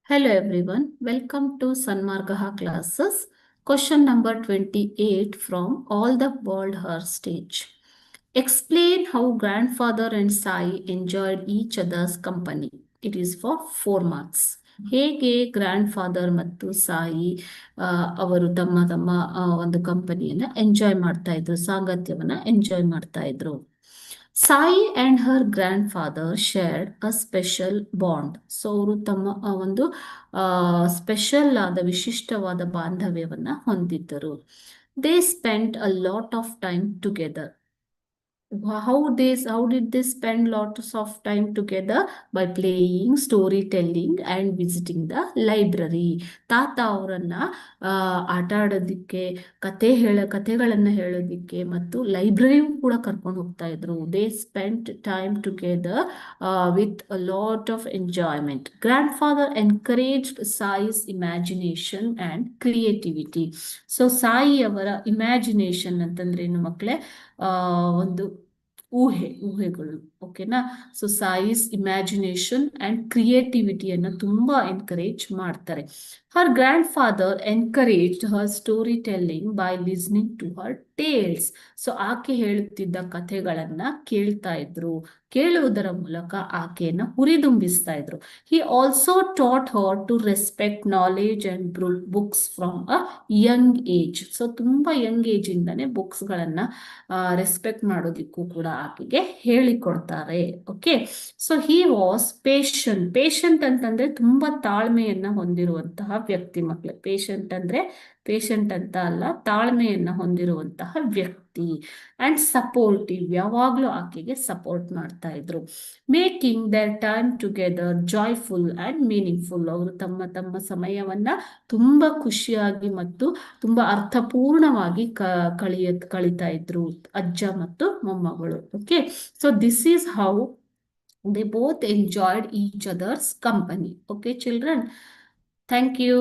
Hello everyone, welcome to Sanmargaha classes. Question number 28 from All the World Her Stage. Explain how grandfather and Sai enjoyed each other's company. It is for 4 marks. ಹೇಗೆ grand father ಮತ್ತು ಸಾಯಿ ಅವರು ತಮ್ಮ ತಮ್ಮ ಒಂದು ಕಂಪನಿಯನ್ನ enjoy ಮಾಡ್ತಾ ಇದ್ರು, ಸಾಂಗತ್ಯವನ್ನ enjoy ಮಾಡ್ತಾ ಇದ್ರು. Sai and her grandfather shared a special bond. So ಅವರು ತಮ್ಮ ಒಂದು ಸ್ಪೆಷಲ್ ಆದ ವಿಶಿಷ್ಟವಾದ ಬಾಂಧವ್ಯವನ್ನ ಹೊಂದಿದ್ದರು. They spend a lot of time together. How did they spend lots of time together? By playing, storytelling and visiting the library. ತಾತ ಅವರನ್ನ ಆಟ ಆಡೋದಿಕ್ಕೆ, ಕಥೆಗಳನ್ನ ಹೇಳೋದಿಕ್ಕೆ ಮತ್ತು ಲೈಬ್ರರಿಗೂ ಕೂಡ ಕರ್ಕೊಂಡು ಹೋಗ್ತಾ ಇದ್ರು. They spend time together with a lot of enjoyment. Grandfather encouraged Sai's imagination and creativity. So Sai ಅವರ ಇಮ್ಯಾಜಿನೇಷನ್ ಅಂತಂದ್ರೇನು ಮಕ್ಕಳೇ? ಒಂದು ಊಹೆಗಳು. ಓಕೆನಾ? ಸೊ ಸಾಯಿಸ್ ಇಮ್ಯಾಜಿನೇಷನ್ ಅಂಡ್ ಕ್ರಿಯೇಟಿವಿಟಿಯನ್ನು ತುಂಬಾ ಎನ್ಕರೇಜ್ ಮಾಡ್ತಾರೆ. Her grandfather encouraged her storytelling by listening to her tales. So ಆಕೆ ಹೇಳುತ್ತಿದ್ದ ಕಥೆಗಳನ್ನ ಕೇಳ್ತಾ ಇದ್ರು. ಕೇಳುವುದರ ಮೂಲಕ ಆಕೆಯನ್ನ ಹುರಿದುಂಬಿಸ್ತಾ ಇದ್ರು. He also taught her to respect knowledge and books from a young age. So ತುಂಬಾ ಯಂಗ್ ಏಜ್ ಇಂದಾನೆ ಬುಕ್ಸ್ಗಳನ್ನ ರೆಸ್ಪೆಕ್ಟ್ ಮಾಡೋದಿಕ್ಕೂ ಕೂಡ ಆಕೆಗೆ ಹೇಳಿಕೊಡ್ತಾರೆ. Okay, so he was patient ಅಂತಂದ್ರೆ ತುಂಬಾ ತಾಳ್ಮೆಯನ್ನ ಹೊಂದಿರುವಂತಹ ವ್ಯಕ್ತಿ ಮಕ್ಕಳೇ. ಪೇಷಂಟ್ ಅಂತ ಅಲ್ಲ, ತಾಳ್ಮೆಯನ್ನ ಹೊಂದಿರುವಂತಹ ವ್ಯಕ್ತಿ. ಅಂಡ್ ಸಪೋರ್ಟಿವ್, ಯಾವಾಗ್ಲೂ ಆಕೆಗೆ ಸಪೋರ್ಟ್ ಮಾಡ್ತಾ ಇದ್ರು. Making there time together joyful and meaningful. ಅವರು ತಮ್ಮ ಸಮಯವನ್ನ ತುಂಬಾ ಖುಷಿಯಾಗಿ ಮತ್ತು ತುಂಬಾ ಅರ್ಥಪೂರ್ಣವಾಗಿ ಕಳೀತಾ ಇದ್ರು ಅಜ್ಜ ಮತ್ತು ಮೊಮ್ಮಗಳು. Okay, so this is how they both enjoyed each other's company. Okay children, thank you.